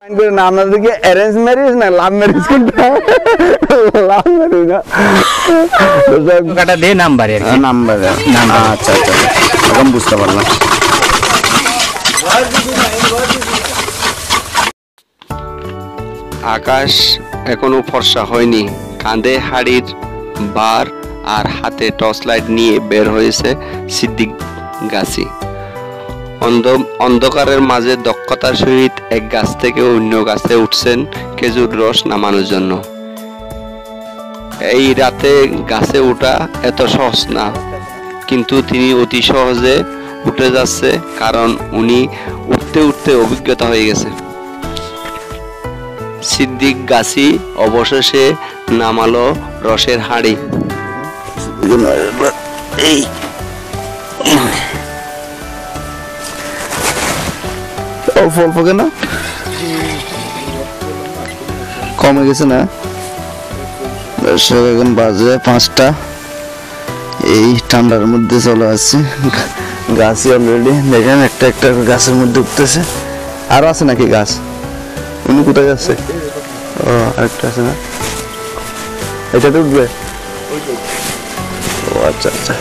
আপনাদেরকে arrange marriage না love marriage কোনটা? লাভ ম্যারেজ না, কাটা দে নাম্বারে নাম্বার। আচ্ছা আচ্ছা, এখন বুঝতে পারলাম। আকাশ এখনো ফর্সা হয়নি, কাঁধে হাড়ির বার আর হাতে টর্চ লাইট নিয়ে বের হয়েছে সিদ্দিক গাছি। অন্ধকারের মাঝে দক্ষতার সহিত এক গাছ থেকে অন্য গাছে উঠছেন খেজুর রস নামানোর জন্য। এই রাতে গাছে ওঠা এত সহজ না, কিন্তু তিনি অতি সহজে উঠে যাচ্ছে, কারণ উনি উঠতে উঠতে অভিজ্ঞতা হয়ে গেছে। সিদ্দিক গাছি অবশেষে নামালো রসের হাঁড়ি। এই অল্প অল্প কেন কমে গেছে না? এখন বাজে 5টা, এই ঠান্ডার মধ্যে চলে আসছে। গাছই অলরেডি দেখেন একটা একটা গাছের মধ্যে উঠতেছে। আরো আছে নাকি গাছ? উনি কোথায় যাচ্ছে? ও আরেকটা আছে না, এটাতে উঠবে? ও আচ্ছা আচ্ছা।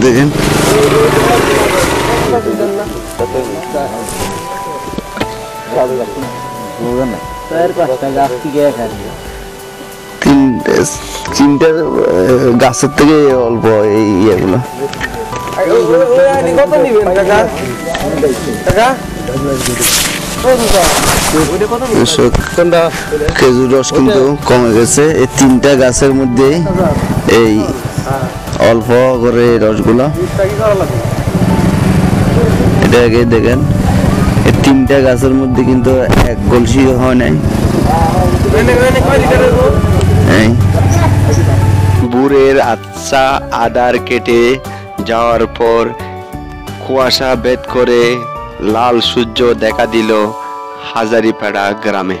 দেখেন তিনটা গাছের থেকে অল্প এই ইয়েগুলো। খেজুর রস কিন্তু কমে গেছে এই 3টা গাছের মধ্যে। এই অল্প করে রসগুলো এটা আগে দেখেন, এই 3টা গাছের মধ্যে কিন্তু এক গলসি হয় নাই। বুড়ের আচ্ছা আদার কেটে যাওয়ার পর কুয়াশা ভেদ করে লাল সূর্য দেখা দিল হাজারিপাড়া গ্রামে।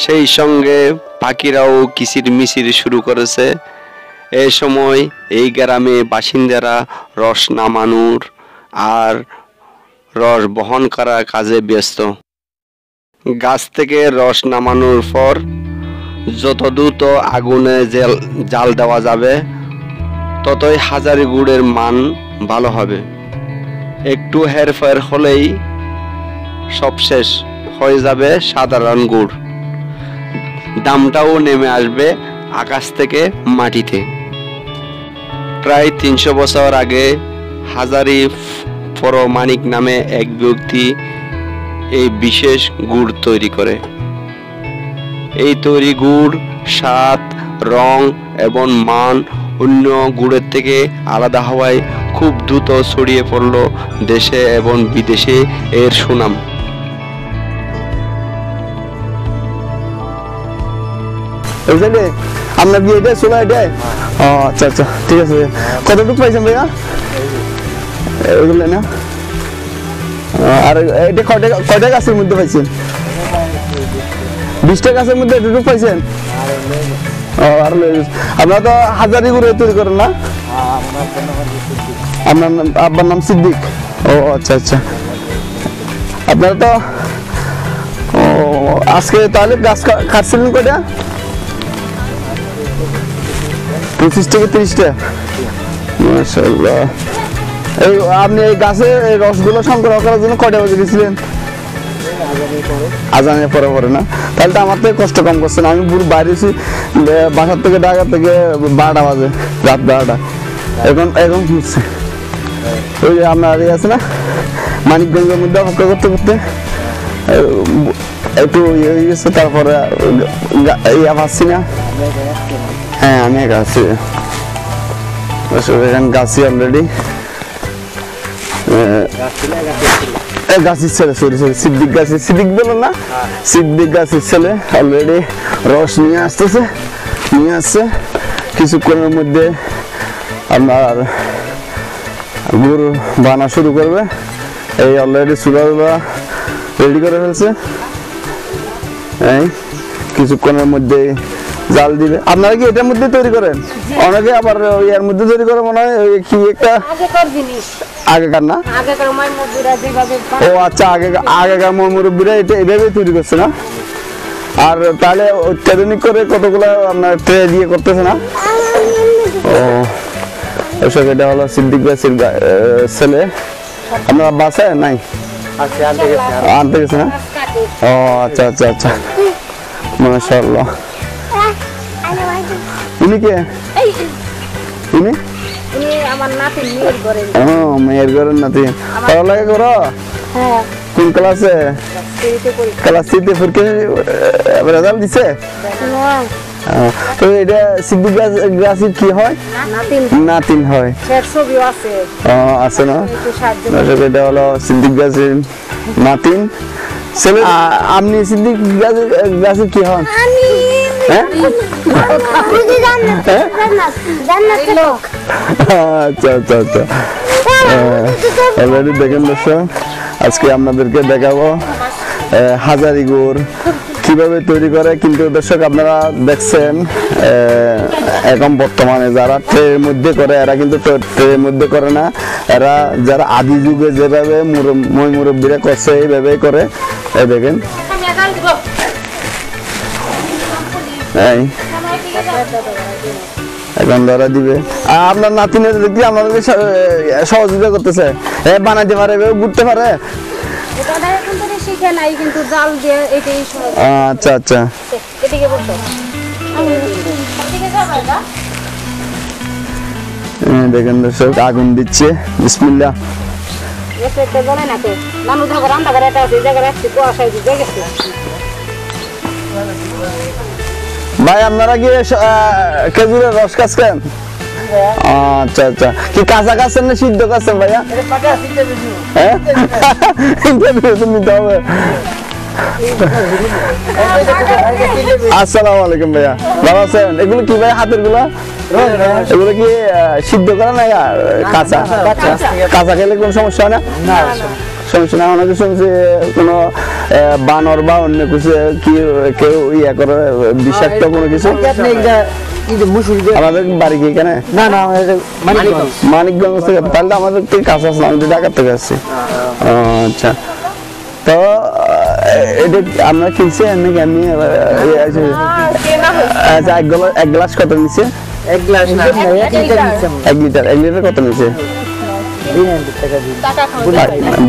সেই সঙ্গে পাখিরাও কিচির মিচির শুরু করেছে। এই সময় এই গ্রামে বাসিন্দারা রস নামানোর আর রস বহন করার কাজে ব্যস্ত। গাছ থেকে রস নামানোর পর যত দ্রুত আগুনে জাল দেওয়া যাবে, ততই হাজারি গুড়ের মান ভালো হবে। একটু হেরফের হলেই সব শেষ হয়ে যাবে সাধারণ গুড়, দামটাও নেমে আসবে আকাশ থেকে মাটিতে। প্রায় 300 বছর আগে হাজারি পরমাণিক নামে এক ব্যক্তি এই বিশেষ গুড় তৈরি করে। এই তৈরি গুড় স্বাদ, রং এবং মান অন্য গুড়ের থেকে আলাদা হওয়ায় খুব দ্রুত ছড়িয়ে পড়ল দেশে এবং বিদেশে এর সুনাম। আপনার বিয়ে এটা চলে এটা? আচ্ছা আচ্ছা, ঠিক আছে। কতটুকু পাইছেন ভাইয়া? ওইগুলো না, আর এটা কয়টা গাছের মধ্যে পাইছেন? 20টা গাছের মধ্যে এটুকু পাইছেন? আর আপনারা তো হাজারি গুড়ে তৈরি করেন না? আপনার আব্বার নাম সিদ্দিক? ও আচ্ছা আচ্ছা। আপনারা তো আজকে তাহলে গাছ কাটছিলেন কয়টা? 25 থেকে 30টা। মাশাআল্লাহ। এই আপনি এই গাছে রসগুলো সংগ্রহ করার জন্য কয়টা বাজে গেছিলেন? আজানের পরে পরে না? তাহলে তো আমার থেকে কষ্ট কম করছেন। আমি পুরো বাইরেছি বাসার থেকে, ঢাকা থেকে 12টা বাজে, রাত 12টা। এখন ঘুরছে ওই যে আপনার ইয়ে আছে না, মানিকগঞ্জের মধ্যে অপেক্ষা করতে করতে একটু ইয়ে হয়ে গেছে। তারপরে ইয়া পাচ্ছি না। হ্যাঁ আমি একা আছি, গাছি অলরেডি গাছের ছেলে, সরি সরি সিদ্দিক গাছি, সিদ্দিক বলো না, সিদ্দিক গাছের ছেলে অলরেডি রস নিয়ে আসছে। কিছুক্ষণের মধ্যে আপনার গুড় বানা শুরু করবে। এই অলরেডি চুলা রেডি করে ফেলছে। এই কিছুক্ষণের মধ্যে জাল দিবে। আপনারা কি এটার মধ্যে তৈরি করেন? অনেকে আবার এর মধ্যে তৈরি করে মনে হয় ওই কি একটা আগেকার জিনিস, আগেকার না? আগেকার মাইমুদ্দিরা যেভাবে ও আচ্ছা, আগেকার মুরব্বীরা এটা এভাবেই তৈরি করছে না? আর তাহলে অত্যাধুনিক করে কতগুলো আপনার ট্রে দিয়ে করতেছে না? ও এসব, এটা হলো সিদ্দিক গাছের ছেলে। আপনার আব্বা আছে নাই? আনতে গেছে না? ও আচ্ছা আচ্ছা আচ্ছা, মাশাআল্লাহ। উনি কে? উনি উনি আমার নাতির মেয়ের ঘরে। ও মেয়ের ঘরের নাতি। পড়ালেখা করো? হ্যাঁ, কোন ক্লাসে? দেরিতে করি। ক্লাস 3 পরীক্ষা রেজাল্ট দিছে? তো এটা সিদ্দিক গাছের কি হয়? নাতিন নাতিন হয়। শের ছবিও আছে, ও আছে না? একটু সাহায্য দর্শক, এটা হলো সিদ্দিক গাছের নাতিন ছেলে। আপনি সিদ্দিক গাছের কি হন? হ্যাঁ? লোক। আচ্ছা আচ্ছা আচ্ছা, অলরেডি দেখেন দর্শক, আজকে আপনাদেরকে দেখাবো হাজারি গুড় কিভাবে তৈরি করে। কিন্তু দর্শক আপনারা দেখছেন এখন বর্তমানে যারা ট্রের মধ্যে করে, এরা কিন্তু ট্রের মধ্যে করে না, এরা যারা আদি যুগে যেভাবে মুরব্বীরা করছে এইভাবেই করে। এই দেখেন, এই এখন ধরা দিবে। আর আপনার নাতিনের দেখি আপনাদেরকে সহযোগিতা করতেছে, বানাইতে পারে, ঘুরতে পারে। এটা এখন তো শিখে নাই, কিন্তু জাল দিয়ে এটাই সহজ। আচ্ছা আচ্ছা, এদিকে বসো। এদিকে যাবে না? দেখেন দর্শক, আগুন দিচ্ছে, বিসমিল্লাহ। এসে তো বলে না তো, নানু ধরে রান্না করে, এটা আছে এই জায়গায় রাখছি, কুয়াশায় দিয়ে গেছে। ভাই আপনারা কি খেজুরের রস খাচ্ছেন? আচ্ছা আচ্ছা, কি কাঁচা খাচ্ছেন না সিদ্ধ খাচ্ছেন ভাইয়া? হ্যাঁ, ইন্টারভিউ তো নিতে হবে। আসসালামু আলাইকুম ভাইয়া, ভালো আছেন? এগুলো কি ভাই হাতের গুলা? এগুলো কি সিদ্ধ করা না কাঁচা? কাঁচা খেলে কোনো সমস্যা হয় না? সমস্যা না। অনেকে শুনছি কোনো বানর বা অন্য কিছু কি কেউ ইয়া করে বিষাক্ত কোনো কিছু। আমাদের বাড়ি কি এখানে? না না, মানিকগঞ্জ থেকে। তাহলে আমাদের থেকে কাছে আসলাম, আমি ঢাকার থেকে আসছি। আচ্ছা, তো এটা আমরা কিনছি নাকি এমনি? আচ্ছা, এক গ্লাস কত নিচ্ছে? 1 গ্লাস না, 1 লিটার। 1 লিটার কত নিচ্ছে?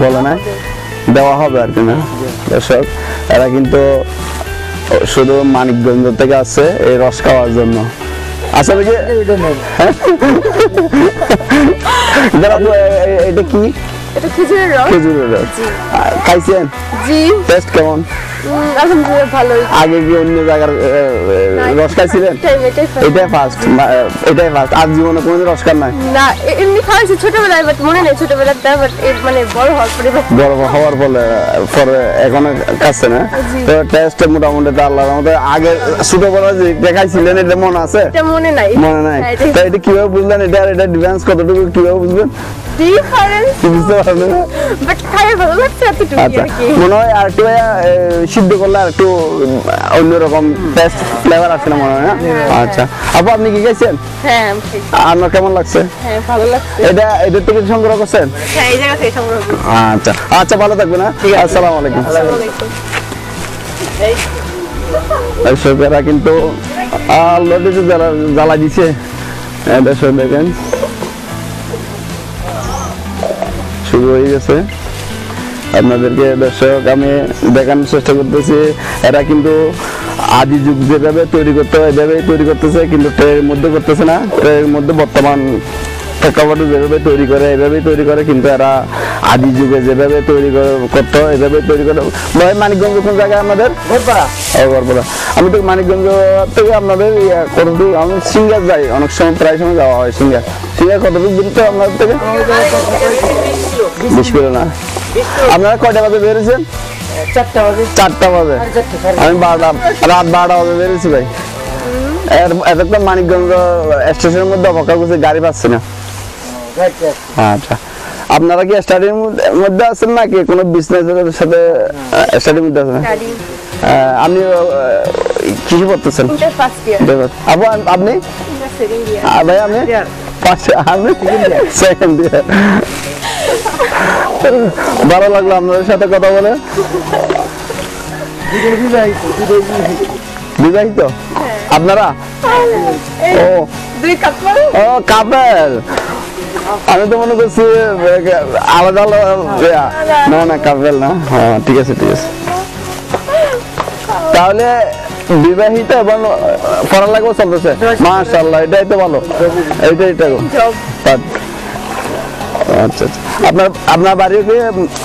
বলে না, দেওয়া হবে আর কি না। দর্শক, এরা কিন্তু শুধু মানিকগঞ্জ থেকে আসছে এই রস খাওয়ার জন্য। আসলে কি এটা কি? এটা খেজুরের রস। খেজুরের রস খাইছেন? জি। টেস্ট কেমন? আলহামদুলিল্লাহ ভালোই। আগে কি অন্য জায়গার রস খাইছিলেন? এটাই ফার্স্ট, এটাই ফার্স্ট। আর জীবনে কোনোদিন রস খান নাই? না, এমনি খাওয়াইছি ছোটবেলায়, বাট মনে নেই ছোটবেলাটা, বাট মানে বড় হওয়ার পরে। বড় হওয়ার পরে এখন খাচ্ছে না? তো টেস্ট মোটামুটি তো আল্লাহর রহমতে। আগে ছোটবেলা যে দেখাইছিলেন এটা মনে আছে? এটা মনে নাই। মনে নাই? তো এটা কিভাবে বুঝলেন? এটা ডিফারেন্স কতটুকু কিভাবে বুঝবেন? ডিফারেন্স, বুঝতে পারবেন না? বাট খাইয়ে ভালো লাগছে এতটুকু আচ্ছা, আর কি। মনে হয় আর একটু সিদ্ধ করলে আর একটু অন্যরকম টেস্ট ফ্লেভার আসে না মনে হয় না? আচ্ছা, আপু আপনি কি খাইছেন? হ্যাঁ, আমি খাইছি। আপনার কেমন লাগছে? হ্যাঁ, ভালো লাগছে। এদের থেকে সংগ্রহ করছেন? হ্যাঁ, এই জায়গা থেকে সংগ্রহ করছি। আচ্ছা আচ্ছা, ভালো থাকবেন। আসসালামু আলাইকুম। দর্শকেরা কিন্তু অলরেডি যারা জ্বালা দিছে, দর্শক দেখেন শুরু হয়ে গেছে। আপনাদেরকে দর্শক আমি দেখানোর চেষ্টা করতেছি, এরা কিন্তু আদি যুগ যেভাবে তৈরি করতে হয় এভাবেই তৈরি করতেছে, কিন্তু ট্রের মধ্যে করতেছে না। ট্রের মধ্যে বর্তমান প্রেক্ষাপটে যেভাবে তৈরি করে এভাবেই তৈরি করে, কিন্তু এরা আদি যুগে যেভাবে তৈরি করতো এভাবেই তৈরি করে। ভাই মানিকগঞ্জ কোন জায়গায় আমাদের? গড়পাড়া। আমি তো মানিকগঞ্জ থেকে আপনাদের কতটুকু, আমি সিঙ্গার যাই অনেক সময়, প্রায় সময় যাওয়া হয় সিঙ্গার। সিঙ্গার কতটুকু দূর তো আপনাদের থেকে? 20 কিলো না? আপনারা কয়টা বাজে বেরিয়েছেন? 4টা বাজে। আমি রাত 12টা বাজে বেরিয়েছি ভাই। এতক্ষণ মানিকগঞ্জ স্টেশনের মধ্যে অপেক্ষা করছি, গাড়ি পাচ্ছি না। আচ্ছা, আপনারা কি স্টাডির মধ্যে আছেন নাকি কোনো বিজনেসের সাথে স্টাডির মধ্যে আছেন? আপনি কিসে পড়তেছেন? ফার্স্ট ইয়ার আপু আপনি? সেকেন্ড ইয়ার ভাই আপনি পাশে আপনি সেকেন্ড ইয়ার। ভালো লাগলো আপনাদের সাথে কথা বলে। বিবাহিত আপনারা? ও দুই কাপড় ও কাপেল। আমি তো মনে করছি আলাদা আলাদা। না না কাপেল না। হ্যাঁ ঠিক আছে ঠিক আছে। তাহলে বিবাহিত এবং পড়ালেখাও চলতেছে, মাশাআল্লাহ, এটাই তো ভালো। এইটাই তো আচ্ছা আচ্ছা। আপনার বাড়ি কি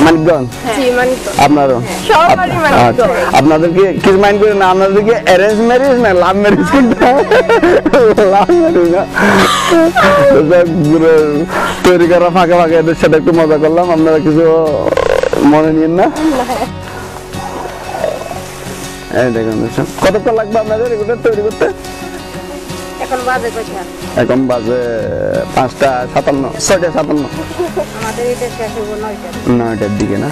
মানিকগঞ্জ? আপনারও? আপনাদের কি কিছু মাইন্ড করে না? আপনাদের কি অ্যারেঞ্জ ম্যারেজ না লাভ ম্যারেজ? লাভ ম্যারেজ না। তৈরি করা ফাঁকে ফাঁকে এদের সাথে একটু মজা করলাম, আপনারা কিছু মনে নিন না। এই দেখুন কতক্ষণ লাগবে আপনাদের এগুলো তৈরি করতে? এখন বাজে কয়টা? এখন বাজে 5:57, 6:57। আমাদের এটা শেষ হবো 9টা। 9টার দিকে না?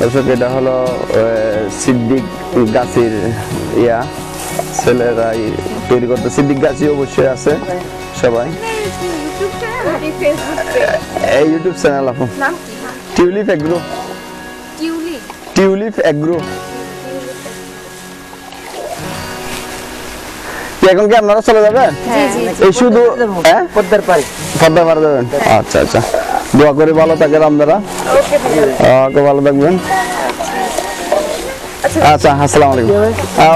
দর্শক এটা হলো সিদ্দিক গাছির ছেলেরা তৈরি করতে। সিদ্দিক গাছি অবশ্যই আছে সবাই। এই ইউটিউব চ্যানেল আপু টিউলিপ এগ্রো। Tulip agro. এখন কি আপনারা চলে যাবেন? এই শুধু পদ্মার পাড়ে যাবেন? আচ্ছা আচ্ছা, দোয়া করি ভালো থাকেন আপনারা। ওকে ভালো থাকবেন। আচ্ছা আসসালামু আলাইকুম।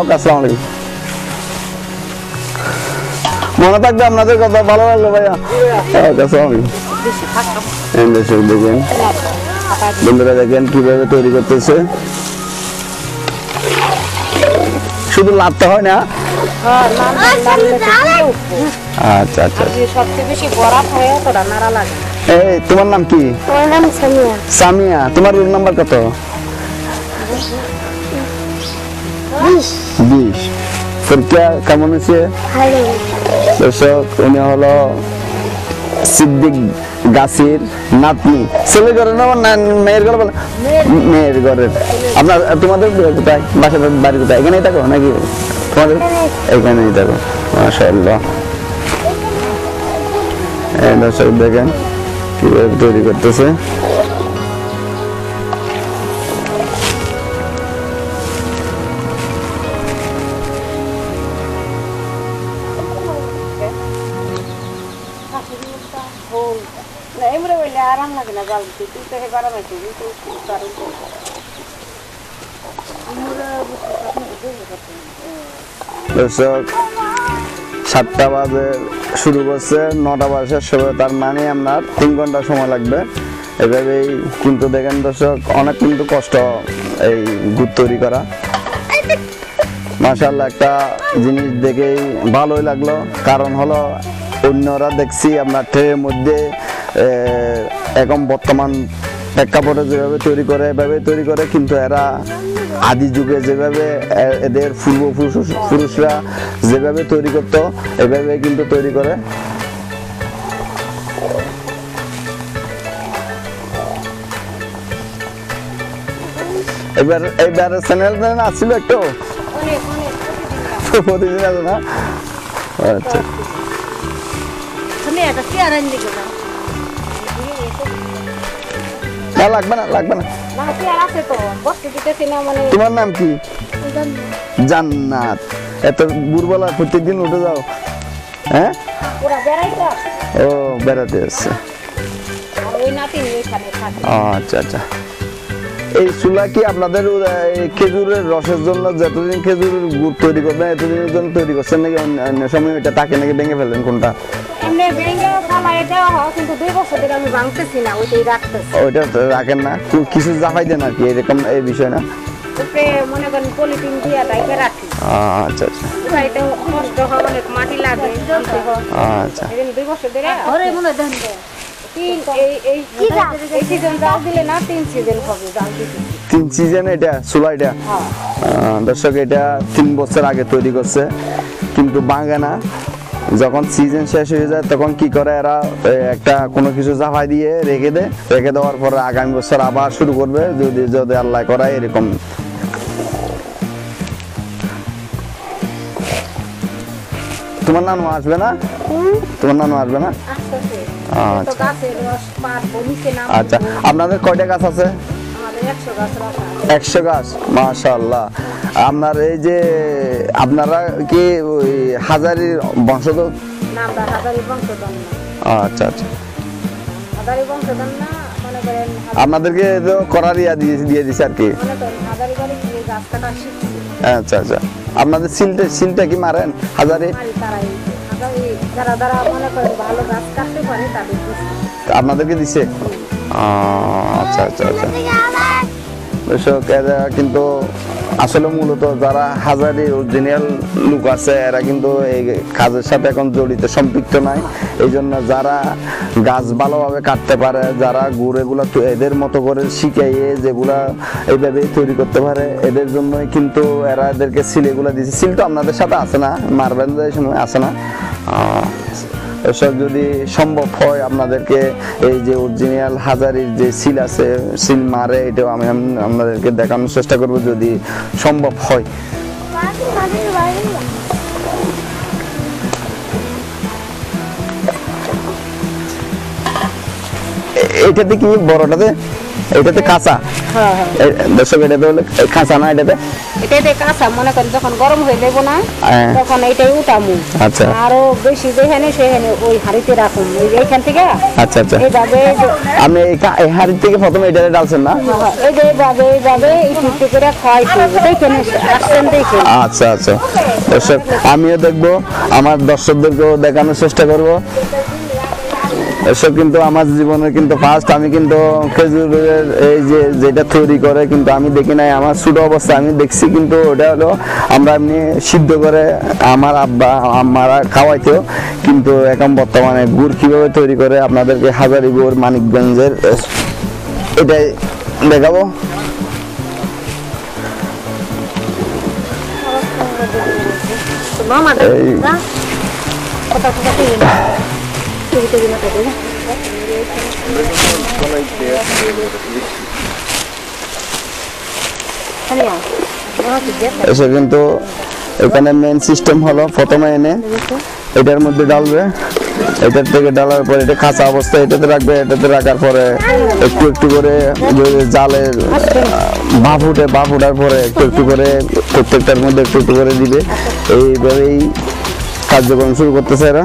ওকে আসসালামু আলাইকুম। মনে থাকবে আপনাদের কথা। ভালো লাগলো ভাইয়া। ওকে আসসালামু আলাইকুম। দেখেন বন্ধুরা, দেখেন কিভাবে তৈরি করতেছে। শুধু লাভটা হয় না। আচ্ছা আচ্ছা। সবচেয়ে বেশি বরাত হয় তোরা নাড়া লাগে। এই তোমার নাম কি? আমার নাম সামিয়া। সামিয়া। তোমার রোল নাম্বার কত? 20। পরীক্ষা কেমন হয়েছে? দর্শক উনি হলো সিদ্দিক গাছির নাতনি। ছেলে ঘরের না মেয়ের ঘরে? বলে মেয়ের ঘরের। আপনার তোমাদের কোথায় বাসা বাড়ি কোথায়? এখানেই থাকো নাকি তোমাদের? এখানেই থাকো। মাশাআল্লাহ। দর্শক দেখেন কিভাবে তৈরি করতেছে। আরাম লাগে না জাল দিতে, তুই তো হে বাড়া মাইছিস কিন্তু কারণ দর্শক 7টা বাজে শুরু করছে, 9টা বাজে শেষ হবে। তার মানে আপনার 3 ঘন্টা সময় লাগবে এভাবেই। কিন্তু দেখেন দর্শক অনেক কিন্তু কষ্ট এই গুড় তৈরি করা। মাশাআল্লাহ, একটা জিনিস দেখেই ভালোই লাগলো। কারণ হলো অন্যরা দেখছি আপনার ট্রের মধ্যে এখন বর্তমান প্রেক্ষাপটে যেভাবে তৈরি করে এভাবে তৈরি করে, কিন্তু এরা আদি যুগে যেভাবে এদের পূর্বপুরুষরা যেভাবে তৈরি করতো এভাবে কিন্তু তৈরি করে। এবার চ্যানেল আসছিল একটু প্রতিদিন আছে না? আচ্ছা না, লাগবে না লাগবে না। তোমার নাম কি? জান্নাত। এত বুড়বেলা প্রত্যেকদিন উঠে যাও? হ্যাঁ, ও বেড়াতে আসছে। আচ্ছা আচ্ছা। এই চুলা কি আপনাদের খেজুরের রসের জন্য যতদিন খেজুরের গুড় তৈরি করবেন এতদিনের জন্য তৈরি করছেন নাকি অন্য সময় এটা তাকে নাকি ভেঙে ফেলেন? কোনটা? ওইটা রাখেন না, কিছু জাফাই দেন আর কি, এরকম এই বিষয় না? আচ্ছা আচ্ছা আচ্ছা। তিন সিজন এটা চুলা এটা? দর্শক এটা 3 বছর আগে তৈরি করছে, কিন্তু ভাঙে না। যখন সিজন শেষ হয়ে যায় তখন কি করে এরা একটা কোনো কিছু জাফাই দিয়ে রেখে দেওয়ার পরে আগামী বছর আবার শুরু করবে যদি আল্লাহ করায় এরকম তোমার নানু আসবে না? তোমার নানু আসবে না? আসতেছে তো আচ্ছা গাছের রস পাট নিচে নাম আচ্ছা, আপনাদের কয়টা গাছ আছে? আমাদের 100 গাছ রাখা 100 গাছ, মাশাআল্লাহ। আপনার এই যে আপনারা কি ওই হাজারির বংশধর? না আমরা হাজারি বংশধর না আচ্ছা আচ্ছা, হাজারি বংশধর না মনে করেন আপনাদেরকে তো করার ইয়া দিয়ে দিছে আর কি। মনে করেন হাজারি বাড়ি গিয়ে গাছ কাটা শিখছি আচ্ছা আচ্ছা, আপনাদের সিলটা কি মারেন হাজারি? মারি তারাই হাজারি যারা যারা মনে করেন ভালো গাছ কাটতে পারে তাদের দিচ্ছি। আপনাদেরকে দিছে? আচ্ছা আচ্ছা আচ্ছা। দর্শক, এরা কিন্তু আসলে মূলত যারা হাজারি অরিজিনাল লোক আছে এরা কিন্তু এই কাজের সাথে এখন জড়িত সম্পৃক্ত নাই। এই জন্য যারা গাছ ভালোভাবে কাটতে পারে, যারা গুড়েগুলা এদের মতো করে শিখাইয়ে যেগুলা এইভাবে তৈরি করতে পারে, এদের জন্যই কিন্তু এরা এদেরকে সিলেগুলা দিচ্ছে। সিল তো আপনাদের সাথে আছে না? মারবেন যে সময় আছে না? এসব যদি সম্ভব হয় আপনাদেরকে এই যে অরিজিনাল হাজারির যে সিল আছে, সিল মারে, এটাও আমি আপনাদেরকে দেখানোর চেষ্টা করব যদি সম্ভব হয়। এটাতে কি বড়টাতে? এটাতে কাঁচা? হ্যাঁ হ্যাঁ দর্শক, এটাতে হলে কাঁচা না? এটাতে এটাতে কাঁচা মনে করেন যখন গরম হয়ে যাবো না হ্যাঁ। তখন এটাই উঠামু আচ্ছা আরো বেশি যেখানে সেখানে ওই হাড়িতে রাখুন এইখান থেকে আচ্ছা আচ্ছা, এইভাবে আপনি এই হাড়ির থেকে প্রথমে এটাতে ডালছেন না? এই যে এইভাবে একটু করে খাওয়াইতে দেখেন আসছেন দেখেন। আচ্ছা আচ্ছা, দর্শক আমিও দেখবো, আমার দর্শকদেরকেও দেখানোর চেষ্টা করব। এসব কিন্তু আমার জীবনে কিন্তু ফার্স্ট, আমি কিন্তু খেজুরের এই যে যেটা তৈরি করে কিন্তু আমি দেখি নাই। আমার ছোট অবস্থায় আমি দেখছি, কিন্তু ওটা হলো আমরা এমনি সিদ্ধ করে আমার আব্বা আম্মারা খাওয়াইতো। কিন্তু এখন বর্তমানে গুড় কিভাবে তৈরি করে আপনাদেরকে হাজারি গুড় মানিকগঞ্জের এটাই দেখাবো। মামা এই কথা কথা কই না তুই তুই না কই না আনিয়া এসে কিন্তু এখানে মেন সিস্টেম হলো প্রথমে এনে এটার মধ্যে ডালবে, এটার থেকে ডালার পরে এটা কাঁচা অবস্থায় এটাতে রাখবে, এটাতে রাখার পরে একটু একটু করে জালের ভাপ উঠে, ভাপ উঠার পরে একটু একটু করে প্রত্যেকটার মধ্যে একটু একটু করে দিবে। এইভাবেই কার্যক্রম শুরু করতেছে এরা।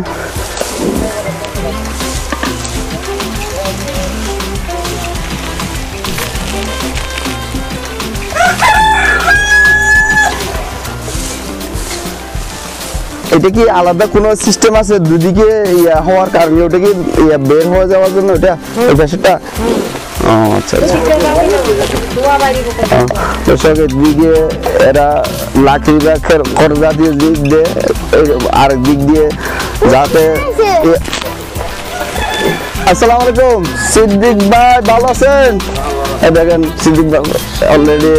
এটা কি আলাদা কোনো সিস্টেম আছে দুদিকে ইয়া হওয়ার কারণে? ওটা কি ইয়া বের হয়ে যাওয়ার জন্য এটা এই পাশেরটা? ও আচ্ছা আচ্ছা। দর্শক, এদিকে এরা লাকড়ি বা খড়জা দিয়ে দিক দিয়ে আর দিক দিয়ে যাতে আসসালামু আলাইকুম সিদ্দিক ভাই, ভালো আছেন? এই দেখেন সিদ্দিক ভাই অলরেডি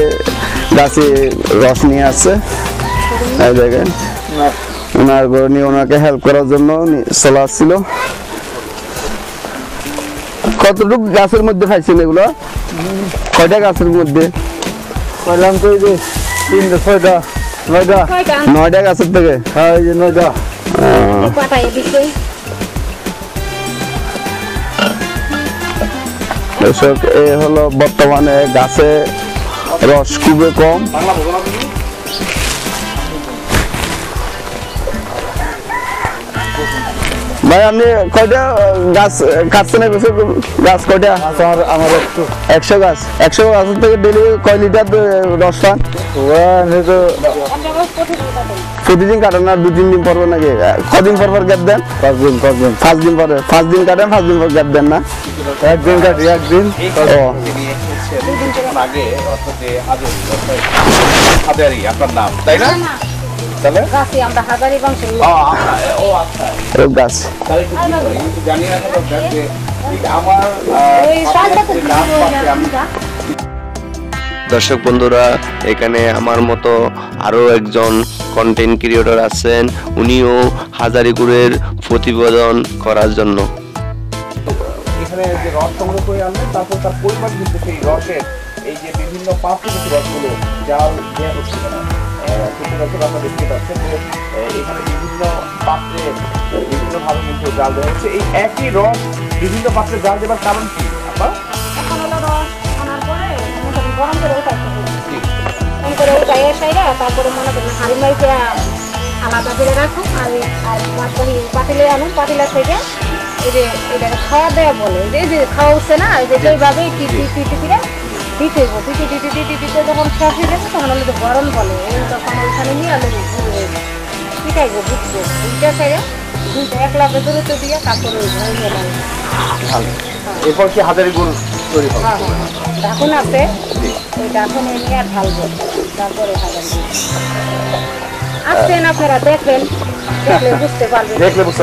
গাছে রস নিয়ে আসছে। এই দেখেন ওনার ঘরে নিয়ে ওনাকে হেল্প করার জন্য চলে আসছিল। কতটুকু গাছের মধ্যে খাইছেন এগুলো? কয়টা গাছের মধ্যে? নয়টা গাছের থেকে? দর্শক, এ হলো বর্তমানে গাছে রস খুবই কম। ভাই আপনি কয়টা গাছ কাটছেন? গাছ কয়টা? আমার 100 গাছ। 100 গাছের থেকে ডেলি কয় লিটার রস পান? প্রতিদিন কাটেন না 2-3 দিন পর নাকি? কদিন পর পর গ্যাপ দেন? 5 দিন পরে। 5 দিন কাটেন, 5 দিন পর গ্যাপ দেন না? একদিন কাটি, একদিন। ও আপনার নাম তাই না? গাছি আমরা হাজারি বংশের গাছ জানি না যে আমার ওই সালটা তো দর্শক বন্ধুরা, এখানে আমার মতো আরো একজন কন্টেন্ট ক্রিয়েটর আছেন, উনিও হাজারি গুড়ের প্রতিবেদন করার জন্য। এখানে যে রস সংগ্রহ করে আনলেন, তারপর তার পরিমাণ কিন্তু সেই রসের এই যে বিভিন্ন পাত্র রসগুলো জাল দেওয়া হচ্ছে না, আপনারা দেখতে পাচ্ছেন যে এখানে বিভিন্ন পাত্রে বিভিন্নভাবে কিন্তু জাল দেওয়া হচ্ছে। এই একই রস বিভিন্ন পাত্রে জাল দেওয়ার কারণ কি আপনার? এখন হলো রস আনার পরে গরম করে উঠাইতে হবে। গরম করে উঠাইয়ে সাইরা তারপরে মনে করেন হাঁড়ি মাইতে আলাদা করে রাখুন। আর পাতিলে আনুন, পাতিলা থেকে এই যে এটা খাওয়া দেওয়া বলে, এই যে খাওয়া উঠছে না, এই যে এইভাবে টিটি করে দিতে হইব। দিতে যখন শেষ হয়ে যাবে তখন হলো গরম বলে, তখন ওইখানে নিয়ে আলো পিঠাইবো বুঝবো দুইটা সাইডে দুইটা এক লাফে দূরত্ব দিয়ে তারপরে এরপর কি হাজারি গুড় তৈরি হবে? ঢাকুন আছে, ওই ঢাকুনে নিয়ে আর ঢালবো, তারপরে হাজারি আসছেন আপনারা দেখবেন, দেখলে বুঝতে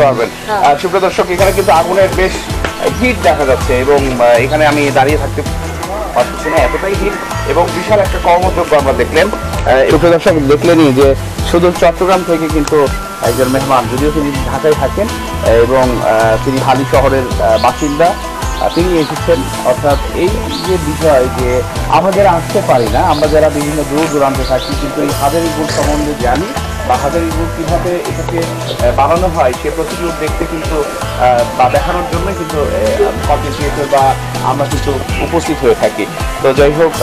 পারবেন। আর সুপ্রিয় দর্শক, এখানে কিন্তু আগুনের বেশ হিট দেখা যাচ্ছে এবং এখানে আমি দাঁড়িয়ে থাকতে পারছি না, এতটাই হিট এবং বিশাল একটা কর্মযজ্ঞ আমরা দেখলেন। সুপ্রিয় দর্শক, দেখলেনই যে শুধু চট্টগ্রাম থেকে কিন্তু একজন মেহমান, যদিও তিনি ঢাকায় থাকেন এবং তিনি হালি শহরের বাসিন্দা, তিনি এসেছেন। অর্থাৎ এই যে বিষয় যে আমরা যারা আসতে পারি না, আমরা যারা বিভিন্ন দূর দূরান্তে থাকি, কিন্তু এই হাজারি গুড় সম্বন্ধে জানি বা হাজারি গুড় কীভাবে এটাকে বানানো হয় সে প্রসিডিউর দেখতে কিন্তু বা দেখানোর জন্য কিন্তু কন্টেন্ট ক্রিয়েটর বা আমরা কিন্তু উপস্থিত হয়ে থাকি। তো যাই হোক,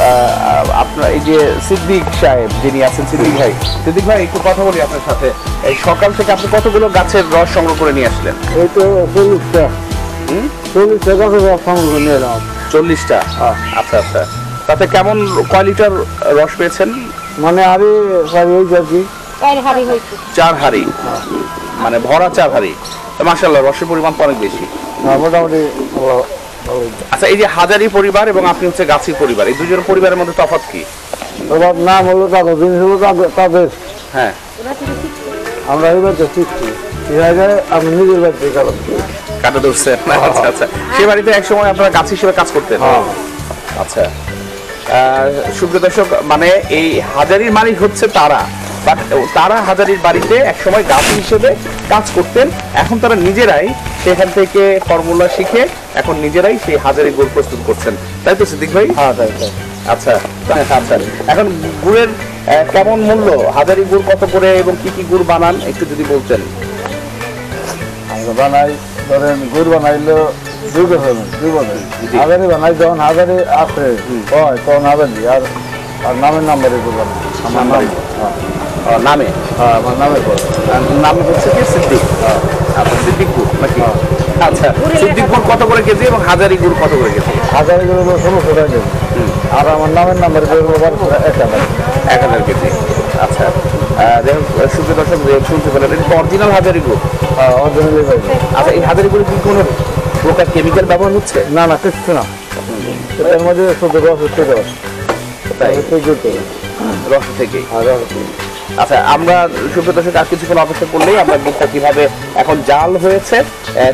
আপনার এই যে সিদ্দিক সাহেব যিনি আছেন, সিদ্দিক ভাই একটু কথা বলি আপনার সাথে। এই সকাল থেকে আপনি কতগুলো গাছের রস সংগ্রহ করে নিয়ে আসলেন? এই তো 40টা গাছের রস সংগ্রহ করে নিয়ে এলাম। 40টা? আচ্ছা আচ্ছা। তাতে কেমন কয় লিটার রস পেয়েছেন? মানে আরে ওই যাচ্ছি 4 হাঁড়ি হয়েছে। 4 হাঁড়ি, মানে ভরা 4 হাঁড়ি। মাশাআল্লাহ, রসের পরিমাণ অনেক বেশি। মোটামুটি। আচ্ছা, এই যে হাজারি পরিবার এবং আপনি হচ্ছে গাছি পরিবার, এই দুজন পরিবারের মধ্যে তফাৎ কি? ওর নাম হলো তাদের, জিনিস হলো তাদের। হ্যাঁ, আমরা এই বাড়িতে শিখছি, আমি নিজের বাড়িতে কাটা ধরছে। আচ্ছা আচ্ছা, সে বাড়িতে একসময় আপনারা গাছ হিসেবে কাজ করতেন? আচ্ছা। সুপ্রিয় দর্শক, মানে এই হাজারির মালিক হচ্ছে তারা, বাট তারা হাজারির বাড়িতে একসময় গাছ হিসেবে কাজ করতেন। এখন তারা নিজেরাই সেখান থেকে ফর্মুলা শিখে এখন নিজেরাই সেই হাজারি গুড় প্রস্তুত করছেন, তাই তো সিদ্দিক ভাই? হ্যাঁ, তাই তাই। আচ্ছা আচ্ছা। এখন গুড়ের কেমন মূল্য? হাজারি গুড় কত করে এবং কি কি গুড় বানান একটু যদি বলতেন। আমরা বানাই, ধরেন গুড় বানাইলো 2 বছর, 2 বছর। হাজারি বানাই যখন হাজারি আছে হয় তখন হাজারি, আর নামের নাম্বারে গুড় বানাই। আমার নাম নামে? হ্যাঁ, আমার নামের পর নাম হচ্ছে কি সিদ্দিক? আচ্ছা, সিদ্দিক গুড় নাকি? আচ্ছা, সিদ্দিক গুড় কত করে কেজি এবং হাজারি গুড় কত করে কেজি? হাজারি গুড় হলো 1600 টাকা কেজি, আর আমার নামের নাম্বারে গুড় হলো 1000 কেজি। আচ্ছা, সুপ্রিয় দর্শক, শুনতে পেলেন অরিজিনাল হাজারি গুড়? অরিজিনালি পাই। আচ্ছা, এই হাজারি গুড়ে কি কোনো প্রকার কেমিক্যাল ব্যবহার হচ্ছে? না না, কিচ্ছু না, এর মধ্যে শুধু রস হচ্ছে, রস তাই? জুটে রস থেকেই। আর রস। আচ্ছা, আমরা সুপ্রিয় দর্শক আর কিছুক্ষণ অপেক্ষা করলেই আমরা গুড়টা কিভাবে এখন জাল হয়েছে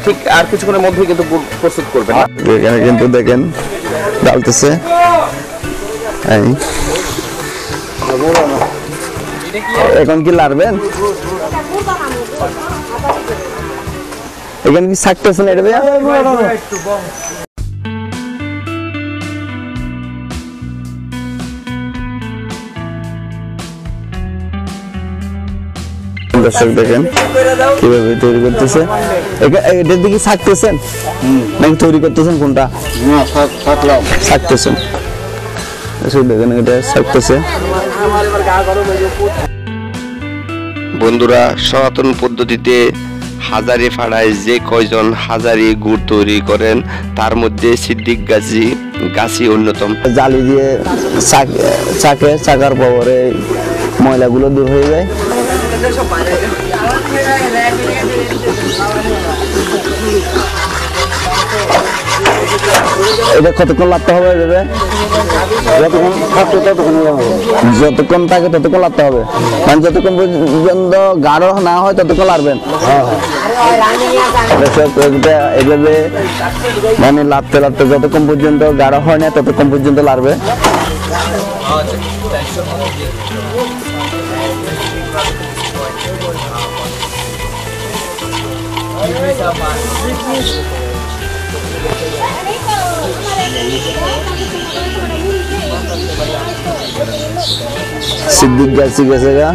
ঠিক আর কিছুক্ষণের মধ্যেই কিন্তু গুড় প্রস্তুত করবেন। এখানে কিন্তু দেখেন ডালতেছে। এখন কি লাড়বেন? এখানে কি ছাকতেছেন এটা ভাইয়া? দর্শক দেখেন কিভাবে তৈরি করতেছে। এটার দিকে ছাকতেছেন নাকি তৈরি করতেছেন? কোনটা ছাকতেছেন? দেখেন এটা ছাকতেছে। বন্ধুরা, সনাতন পদ্ধতিতে হাজারি ফাড়ায় যে কয়জন হাজারি গুড় তৈরি করেন তার মধ্যে সিদ্দিক গাছি অন্যতম। জালি দিয়ে চাকার পরে ময়লাগুলো দূর হয়ে যায়। এটা কতক্ষণ লাগতে হবে? যতক্ষণ থাকে ততক্ষণ লাগতে হবে, মানে যতক্ষণ পর্যন্ত গাঢ় না হয় ততক্ষণ লাড়বেন। এভাবে মানে লাড়তে লাড়তে যতক্ষণ পর্যন্ত গাঢ় হয় না ততক্ষণ পর্যন্ত লাড়বে। সিদ্দিক গাছি গেছে গা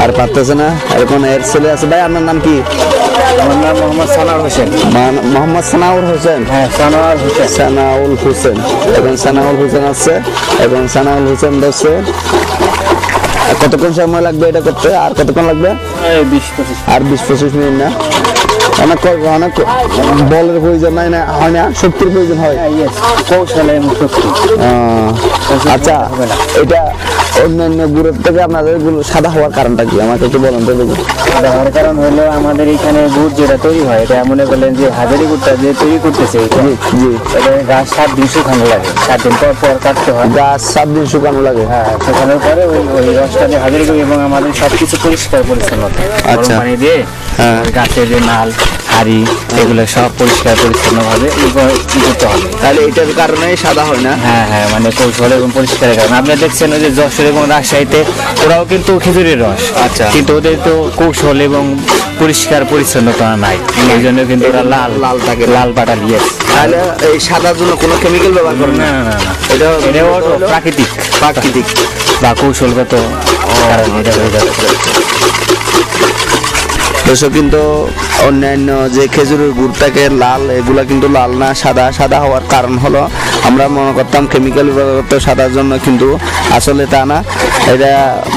আর পারতেছে না। এখন এর ছেলে আছে। ভাই আপনার নাম কি? আমার নাম মোহাম্মদ সানাউর হোসেন। মোহাম্মদ সানাউর হোসেন। হ্যাঁ, সানাউর হোসেন। সানাউল হোসেন। এখন সানাউল হোসেন আছে। এবং সানাউল হোসেন বলছে কতক্ষণ সময় লাগবে এটা করতে? আর কতক্ষণ লাগবে? 20-25। আর 20-25 মিনিট না? অনেক অনেক বলের প্রয়োজন নাই না, হয় না? শক্তির প্রয়োজন হয়। কৌশলে এবং শক্তি। আচ্ছা, এটা অন্যান্য গুড়ের থেকে আপনাদের গুলো সাদা হওয়ার কারণটা কি আমাকে একটু বলেন তো দেখি। তার কারণ হলো আমাদের এখানে গুড় যেটা তৈরি হয়, এটা মনে করলেন যে হাজারি গুড়টা যে তৈরি করতেছে জি, এটা গাছ 7 দিন শুকানো লাগে। 7 দিন পর পর কাটতে হয়। গাছ 7 দিন শুকানো লাগে। হ্যাঁ, শুকানোর পরে ওই রসটা দিয়ে হাজারি গুড় এবং আমাদের সবকিছু পরিষ্কার পরিচ্ছন্নতা আচ্ছা। গরম পানি দিয়ে গাছের যে নাল হাড়ি এগুলো সব পরিষ্কার পরিচ্ছন্নভাবে করতে হবে। তাহলে এটার কারণেই সাদা হয় না? হ্যাঁ হ্যাঁ, মানে কৌশল এবং পরিষ্কারের কারণে আপনি দেখছেন ওই যে যশোর এবং রাজশাহীতে ওরাও কিন্তু খেজুরের রস, আচ্ছা, কিন্তু ওদের তো কৌশল এবং পরিষ্কার পরিচ্ছন্নতা নাই, এই জন্য কিন্তু ওরা লাল লাল থাকে, লাল পাটা দিয়ে। তাহলে এই সাদার জন্য কোনো কেমিক্যাল ব্যবহার করে না না? না না, এটা প্রাকৃতিক প্রাকৃতিক বা কৌশলগত কারণে এটা হয়ে যাচ্ছে। দর্শক, কিন্তু অন্যান্য যে খেজুরের গুড় থাকে লাল, এগুলা কিন্তু লাল না, সাদা। সাদা হওয়ার কারণ হলো আমরা মনে করতাম কেমিক্যাল ব্যবহার করতে সাদার জন্য, কিন্তু আসলে তা না। এটা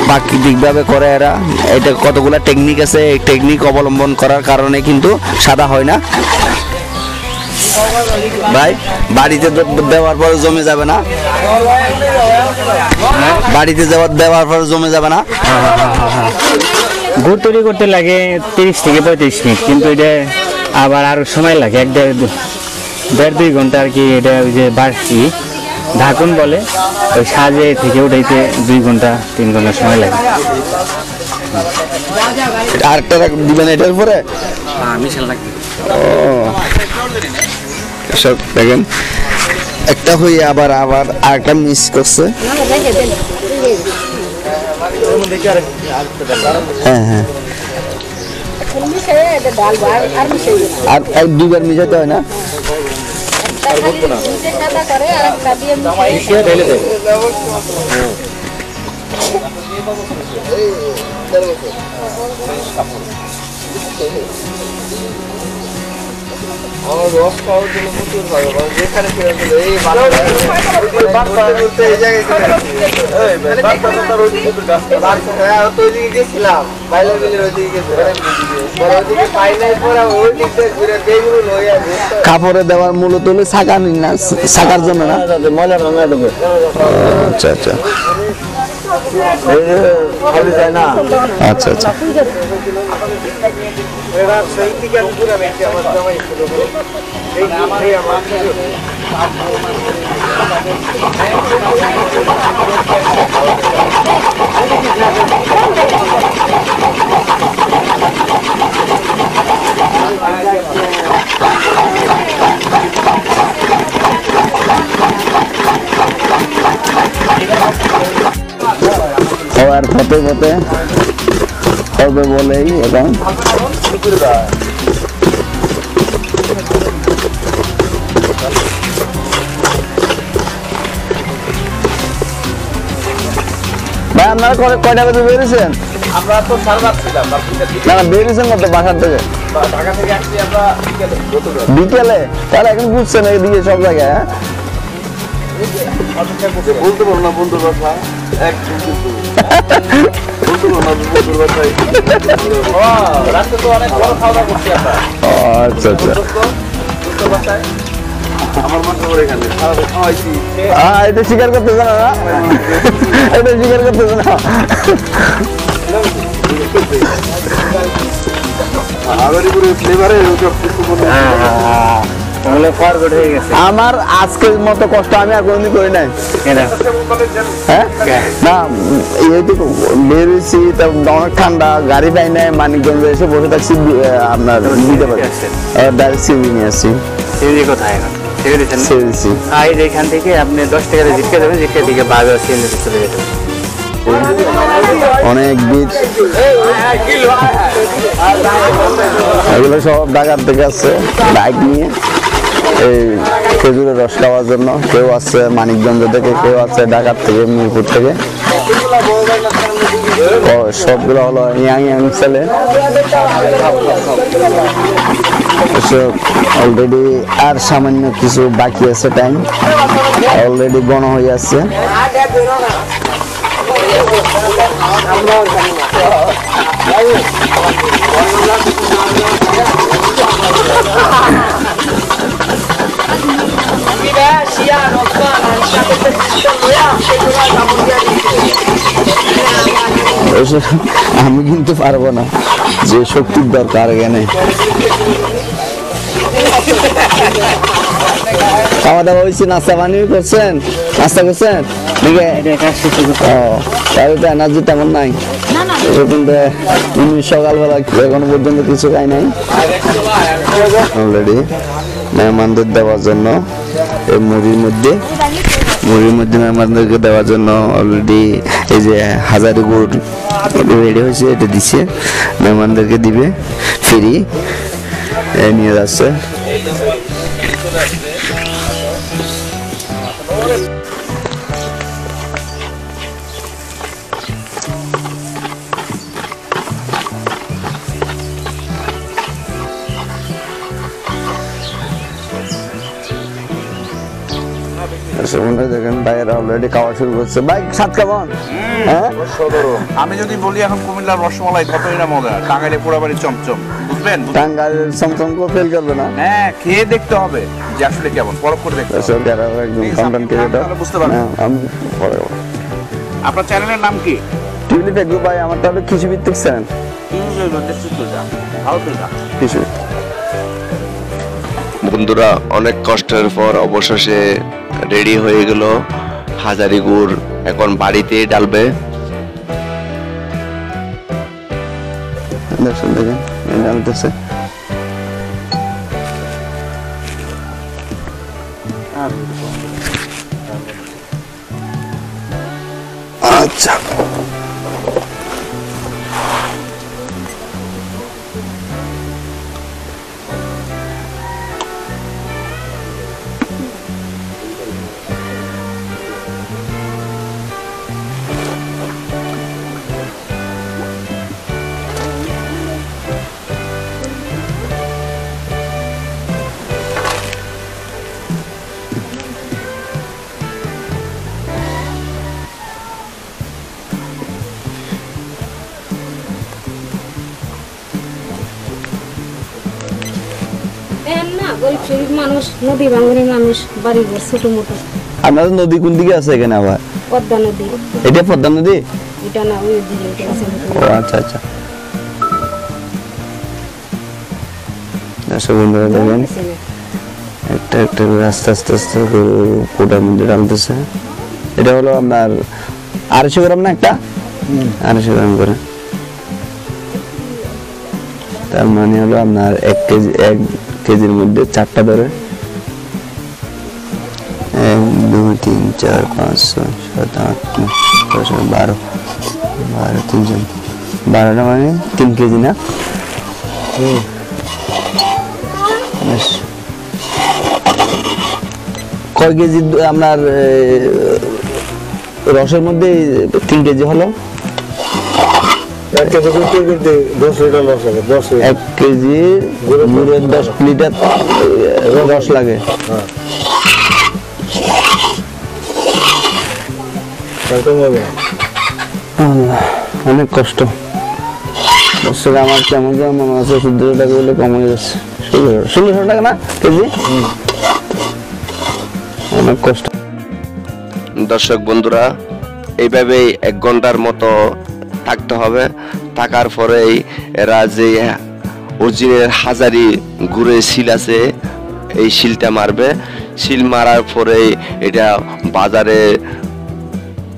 প্রাকৃতিকভাবে করে এরা। এটা কতগুলা টেকনিক আছে, এই টেকনিক অবলম্বন করার কারণে কিন্তু সাদা হয় না। ভাই, বাড়িতে দেওয়ার পর জমে যাবে না? বাড়িতে দেওয়ার পর জমে যাবে না? গুড় তৈরি করতে লাগে 30 থেকে 35 মিনিট, কিন্তু এটা আবার আরো সময় লাগে 1-1.5-2 ঘন্টা আর কি। এটা ওই যে বাড়ছি ঢাকুন বলে, ওই সাজে থেকে উঠাইতে 2 ঘন্টা 3 ঘন্টা সময় লাগে। আরেকটা দিবেন এটার পরে? ও, সব দেখেন একটা হয়ে আবার আরেকটা মিস করছে। হ্যাঁ হ্যাঁ, আর 2বার মিশাতে হয় না? কাপড়ে দেওয়ার মূলত হলো ছাকার জন্য না? আচ্ছা আচ্ছা আচ্ছা আচ্ছা। হওয়ার পথে পথে হবে বলেই এখন ভাই, আপনারা কয়টা বাজে বেরিয়েছেন? আমরা তো 5:30 ছিলাম। না না, বেরিয়েছেন কত বাসার থেকে? ঢাকা থেকে আসছি আমরা বিকেলে। তাহলে এখন বুঝছেন এদিকে সব জায়গায়? হ্যাঁ, বলতে পারবো না বন্ধুর কথা, বলতে পারবো না বন্ধুর কথাই। রাতে তো অনেক বড় খাওয়া দাওয়া করছি আমরা। আচ্ছা আচ্ছা। আমার মাত্র এখানে সারাদিন খাওয়াইছি। এটা স্বীকার করতেছে না? এটা স্বীকার করতেছে না? আমার আজকের মতো কষ্ট আমি আর কোনদিন করি নাই। হ্যাঁ না, বেরিয়েছি, অনেক ঠান্ডা, গাড়ি পাই নাই, মানিকগঞ্জে এসে বসে থাকছি। আপনার ডাইরেক্ট সিবি নিয়ে আসছি। কোথায় এখান থেকে আপনি 10 টাকা জিটকে যাবেন, জিটকে দিকে বাঘ সিএনজি চলে যেতে অনেক বীজ। এগুলো সব ঢাকার থেকে আসছে বাইক নিয়ে। এই খেজুরের রস খাওয়ার জন্য। কেউ আছে মানিকগঞ্জ থেকে, কেউ আছে ঢাকার থেকে, মিরপুর থেকে। সবগুলো হলো ইয়াং ইয়াং ছেলে। অলরেডি আর সামান্য কিছু বাকি আছে, টাইম অলরেডি গণ হয়ে আছে। আমি কিন্তু পারবো না, যে শক্তির দরকার এখানে। খাওয়া দাওয়া হয়েছে, নাস্তা পানি করছেন? নাস্তা করছেন? এনার্জি তেমন নাই সকালবেলা, এখনো পর্যন্ত কিছু খাই নাই। অলরেডি মেহমানদের দেওয়ার জন্য এই মুড়ির মধ্যে মেহমানদেরকে দেওয়ার জন্য অলরেডি এই যে হাজারি গুড় রেডি হয়েছে, এটা দিচ্ছে, মেহমানদেরকে দিবে ফ্রি, নিয়ে যাচ্ছে। দেখেন ভাইয়েরা অলরেডি খাওয়া শুরু করছে। ভাই স্বাদ কেমন? হ্যাঁ, আমি যদি বলি এখন কুমিল্লার রসমালাই কতই না মজা, টাঙ্গাইলে পোড়াবাড়ি চমচম, বুঝলেন? টাঙ্গাইলের চমচম করে ফেল করবে না। হ্যাঁ, খেয়ে দেখতে হবে যে আসলে কেমন, পরখ করে দেখতে হবে। একদম কন্টেন্ট ক্রিয়েটর, বুঝতে পারবেন। আমি আপনার চ্যানেলের নাম কি? Tulip agro. ভাই আমারটা হলো কৃষি ভিত্তিক চ্যানেল। কৃষি বন্ধুরা, অনেক কষ্টের পর অবশেষে রেডি হয়ে গেল হাজারি গুড়। এখন বাড়িতে ডালবে। দেখেন ডালতেছে। আচ্ছা, মানুষ, নদী ভাঙনের মানুষ, বাড়ি ঘর ছোট মোটো। আপনাদের নদী কোন দিকে আছে এখানে? আবার পদ্মা নদী। এটা পদ্মা নদী? এটা না, ওই দিকে এটা আছে। ও আচ্ছা আচ্ছা। বন্ধুরা দেখেন একটা একটা আস্তে আস্তে আস্তে কোটার মধ্যে ডালতেছে। এটা হলো আপনার 250 গ্রাম না? একটা 250 গ্রাম করে। তার মানে হলো আপনার 1 কেজির মধ্যে 4টা ধরে। 1 2 3 4 5 6 7 8 9 10 12 12টা মানে 3 কেজি না? কয় কেজি আপনার রসের মধ্যে 3 কেজি হলো? 1 কেজি 10 লিটার রস লাগে। 1 কেজি গুড়ের 10 লিটার রস লাগে। অনেক কষ্ট। আমার কেমন যেমন মনে হচ্ছে 1400 টাকা বলে কমে যাচ্ছে। 1600 টাকা না কেজি? অনেক কষ্ট। দর্শক বন্ধুরা, এইভাবেই 1 ঘন্টার মতো থাকতে হবে। থাকার পরেই এরা যে অরিজিনাল হাজারি গুড়ের শিল আছে, এই শিলটা মারবে। শিল মারার পরেই এটা বাজারে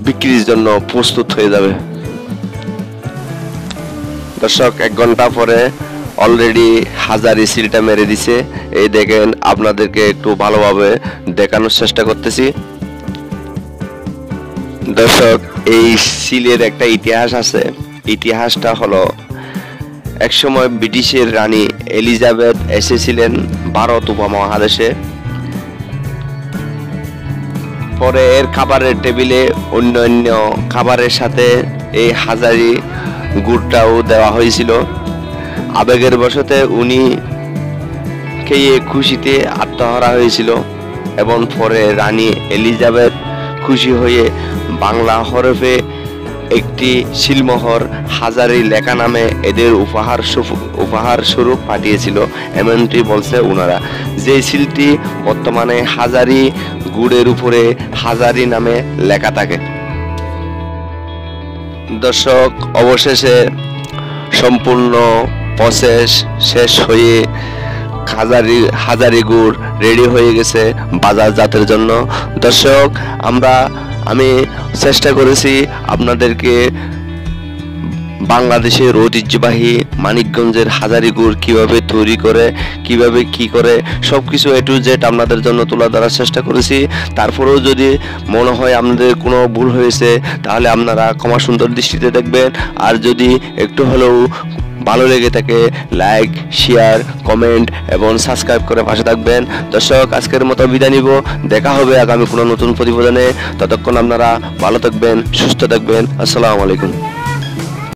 বিক্রির জন্য প্রস্তুত হয়ে যাবে। দর্শক, 1 ঘন্টা পরে অলরেডি হাজারি সিলটা মেরে দিছে। এই দেখেন, আপনাদেরকে একটু ভালোভাবে দেখানোর চেষ্টা করতেছি। দর্শক, এই সিলের একটা ইতিহাস আছে। ইতিহাসটা হলো, একসময় ব্রিটিশের রানী এলিজাবেথ এসেছিলেন ভারত উপমহাদেশে। পরে এর খাবারের টেবিলে অন্যান্য খাবারের সাথে এই হাজারি গুড়টাও দেওয়া হয়েছিল। আবেগের বশতে উনি খেয়ে খুশিতে আত্মহারা হয়েছিল এবং পরে রানী এলিজাবেথ খুশি হয়ে বাংলা হরফে একটি শিলমোহর হাজারি লেখা নামে এদের উপহার স্বরূপ পাঠিয়েছিল, এমনটি বলছে ওনারা। যে সিলটি বর্তমানে হাজারি গুড়ের উপরে হাজারি নামে লেখা থাকে। দর্শক, অবশেষে সম্পূর্ণ প্রসেস শেষ হয়ে হাজারি গুড় রেডি হয়ে গেছে বাজারজাতের জন্য। দর্শক, আমি চেষ্টা করেছি আপনাদেরকে বাংলাদেশের ঐতিহ্যবাহী মানিকগঞ্জের হাজারি গুড় কিভাবে তৈরি করে, কিভাবে কি করে, সবকিছু A to Z আপনাদের জন্য তুলে ধরার চেষ্টা করেছি। তারপরেও যদি মনে হয় আপনাদের কোনো ভুল হয়েছে তাহলে আপনারা ক্ষমা সুন্দর দৃষ্টিতে দেখবেন। আর যদি একটু হলেও ভালো লেগে থাকে লাইক, শেয়ার, কমেন্ট এবং সাবস্ক্রাইব করে পাশে থাকবেন। দর্শক, আজকের মতো বিদায় নিব। দেখা হবে আগামী কোনো নতুন প্রতিবেদনে। ততক্ষণ আপনারা ভালো থাকবেন, সুস্থ থাকবেন। আসসালামু আলাইকুম।